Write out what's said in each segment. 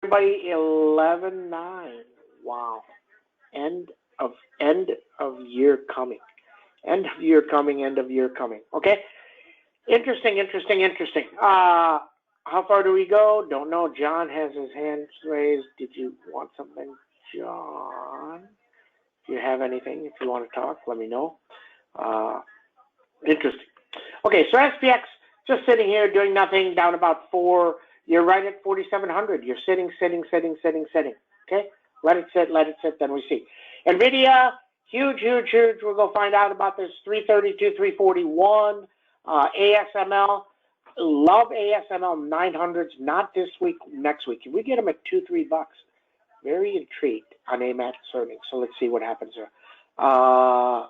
Everybody, 11-9. Wow. End of year coming. End of year coming. End of year coming. Okay. Interesting. How far do we go? Don't know. John has his hands raised. Did you want something, John? If you have anything, if you want to talk, let me know. Interesting. Okay, so SPX just sitting here doing nothing, down about 4. You're right at 4,700. You're sitting. Okay, let it sit. Then we see. NVIDIA, huge. We'll go find out about this. 332, 341. ASML, love ASML 900s. Not this week. Next week. Can we get them at $2-3? Very intrigued on AMAT's earnings. So let's see what happens there. Qualcomm,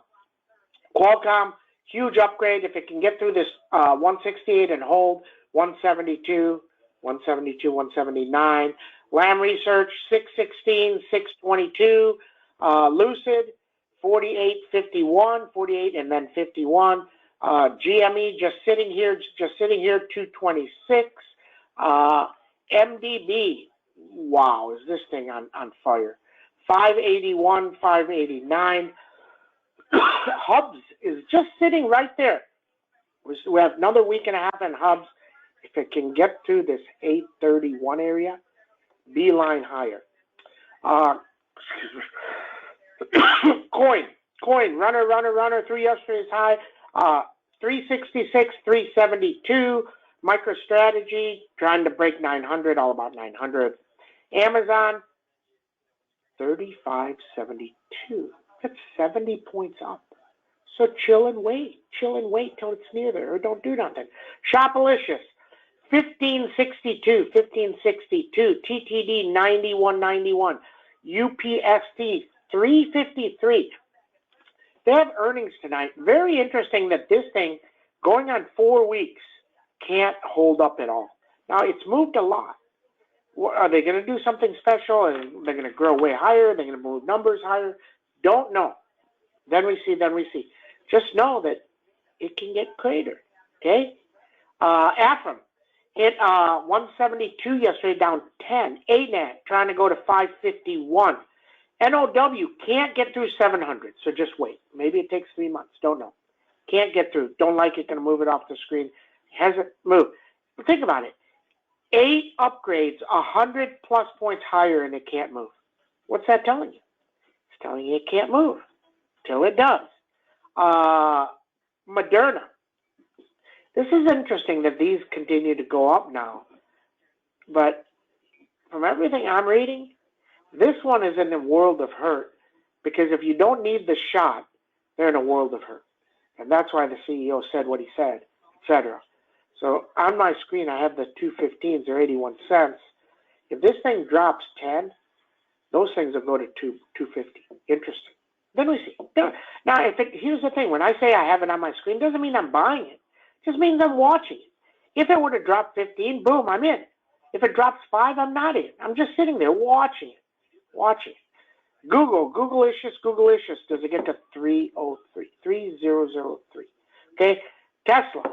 huge upgrade. If it can get through this 168 and hold 172, 179. Lam Research, 616, 622. Lucid, 48.51, 48 and then 51. GME just sitting here, 226. MDB, wow, is this thing on fire? 581, 589. Hubs is just sitting right there. We have another week and a half in Hubs. If it can get through this 831 area, beeline higher. Coin, runner through yesterday's high. 366, 372. MicroStrategy trying to break 900, all about 900. Amazon, 3572. That's 70 points up. So chill and wait till it's near there, or don't do nothing. Shopalicious, 1562. TTD, 91.91. UPST, 353. They have earnings tonight. Very interesting that this thing, going on 4 weeks, can't hold up at all. Now, it's moved a lot. Are they going to do something special, and they're going to grow way higher? They're going to move numbers higher? Don't know. Then we see. Just know that it can get cratered, okay? Afram hit 172 yesterday, down 10. ANAT trying to go to 551. NOW can't get through 700, so just wait. Maybe it takes 3 months. Don't know. Can't get through. Don't like it. Going to move it off the screen. Hasn't moved. But think about it. 8 upgrades, 100+ points higher, and it can't move. What's that telling you? It's telling you it can't move till it does. Moderna. This is interesting that these continue to go up now. But from everything I'm reading, this one is in a world of hurt, because if you don't need the shot, they're in a world of hurt. And that's why the CEO said what he said, etc. So on my screen, I have the 215s or 81 cents. If this thing drops 10, those things will go to 250. Interesting. Then we see. Now, here's the thing. When I say I have it on my screen, doesn't mean I'm buying it. It just means I'm watching it. If it were to drop 15, boom, I'm in. If it drops 5, I'm not in. I'm just sitting there watching it. Google-licious. Does it get to 303? 3003. Okay. Tesla,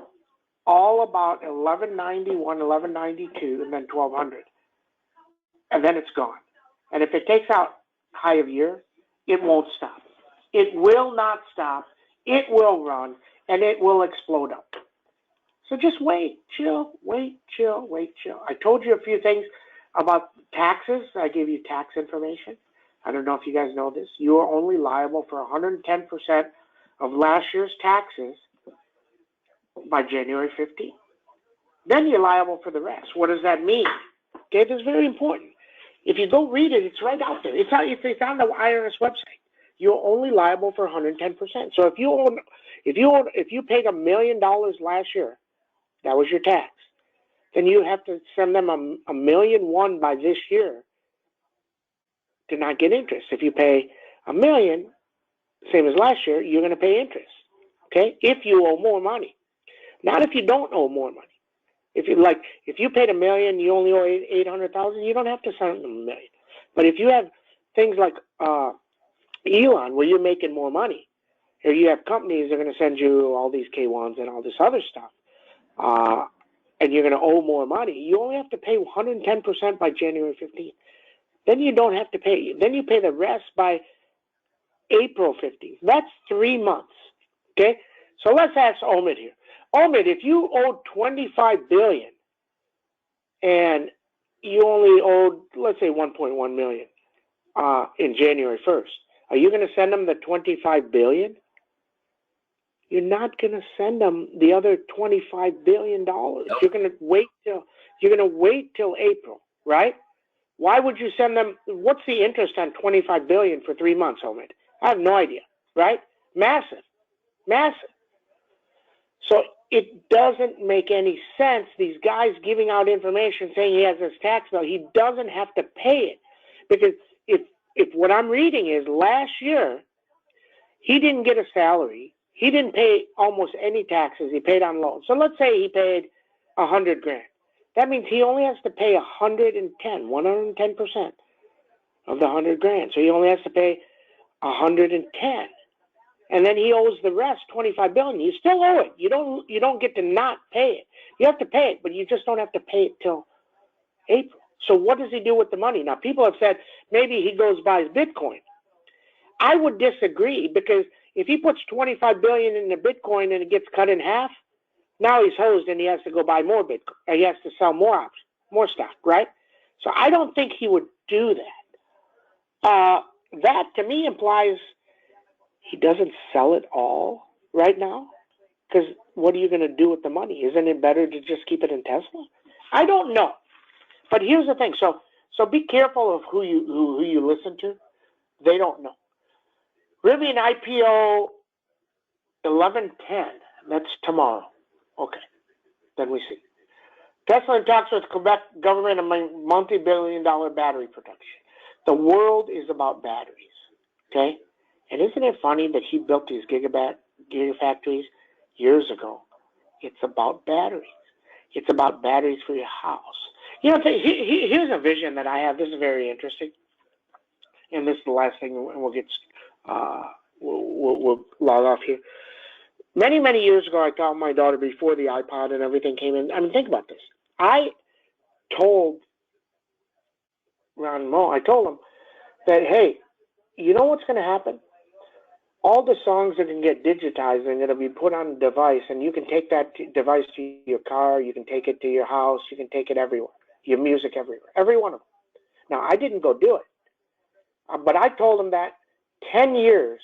all about 1191, 1192, and then 1200. And then it's gone. And if it takes out high of year, it won't stop. It will not stop. It will run, and it will explode up. So just wait, chill. I told you a few things about taxes. I gave you tax information. I don't know if you guys know this. You are only liable for 110% of last year's taxes by January 15th. Then you're liable for the rest. What does that mean? Okay, that's very important. If you go read it, it's right out there. It's on the IRS website. You're only liable for 110%. So if you paid $1 million last year, that was your tax. Then you have to send them $1.1 million by this year to not get interest. If you pay $1 million, same as last year, you're going to pay interest. Okay, if you owe more money, not if you don't owe more money. If you paid $1 million, you only owe $800,000. You don't have to send them $1 million. But if you have things like Elon, where you're making more money, or you have companies that are going to send you all these K1s and all this other stuff, and you're going to owe more money, you only have to pay 110% by January 15th. Then you don't have to pay. Then you pay the rest by April 15th. That's 3 months. Okay? So let's ask Omid here. Omid, if you owed $25 billion and you only owed, let's say, $1.1 million in January 1st, are you going to send them the $25 billion? You're not going to send them the other $25 billion. Nope. You're going to wait till April, right? Why would you send them? What's the interest on $25 billion for 3 months, Omid? I have no idea, right? Massive. So it doesn't make any sense. These guys giving out information saying he has this tax bill, he doesn't have to pay it. Because if what I'm reading is last year, he didn't get a salary. He didn't pay almost any taxes. He paid on loans. So let's say he paid $100,000. That means he only has to pay 110% of the $100,000. So he only has to pay 110, and then he owes the rest $25 billion. You still owe it. You don't get to not pay it. You have to pay it, but you just don't have to pay it till April. So what does he do with the money? Now people have said maybe he goes buys Bitcoin. I would disagree, because if he puts $25 billion in the Bitcoin and it gets cut in half, now he's hosed and he has to go buy more Bitcoin. Or he has to sell more options, more stock, right? So I don't think he would do that. That to me implies he doesn't sell it all right now, because what are you going to do with the money? Isn't it better to just keep it in Tesla? I don't know. But here's the thing. So be careful of who you listen to. They don't know. Rivian IPO 11/10. That's tomorrow. Okay. Then we see. Tesla in talks with Quebec government on multi-billion-dollar battery production. The world is about batteries. Okay? And isn't it funny that he built these gigafactories years ago? It's about batteries. It's about batteries for your house. You know, here's a vision that I have. This is very interesting. And this is the last thing, and we'll get we'll log off here. Many, many years ago, I taught my daughter before the iPod and everything came in. I mean, think about this. I told Ron Moe, I told him that, hey, you know what's going to happen? All the songs are going to get digitized and it'll be put on a device, and you can take that device to your car, you can take it to your house, you can take it everywhere, your music everywhere, every one of them. Now, I didn't go do it, but I told him that 10 years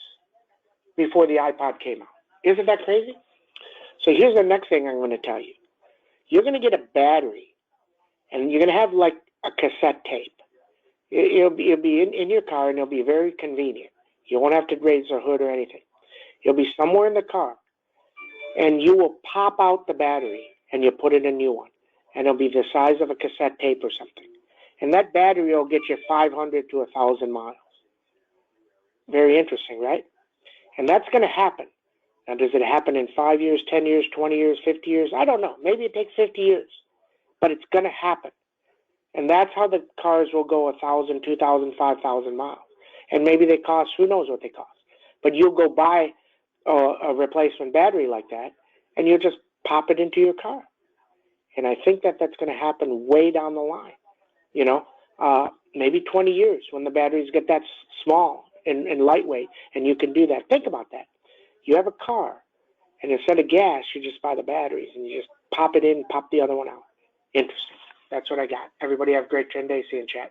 before the iPod came out. Isn't that crazy? So here's the next thing I'm going to tell you. You're going to get a battery, and you're going to have like a cassette tape. It'll be in your car, and it'll be very convenient. You won't have to raise the hood or anything. You'll be somewhere in the car, and you will pop out the battery, and you put in a new one, and it'll be the size of a cassette tape or something. And that battery will get you 500 to 1,000 miles. Very interesting, right? And that's going to happen. Now, does it happen in 5 years, 10 years, 20 years, 50 years? I don't know. Maybe it takes 50 years, but it's going to happen. And that's how the cars will go 1,000, 2,000, 5,000 miles. And maybe they cost, who knows what they cost. But you'll go buy a replacement battery like that, and you'll just pop it into your car. And I think that that's going to happen way down the line. You know, maybe 20 years when the batteries get that small and lightweight, and you can do that. Think about that. You have a car, and instead of gas, you just buy the batteries, and you just pop it in, pop the other one out. Interesting. That's what I got. Everybody have a great 10 days. See you in chat.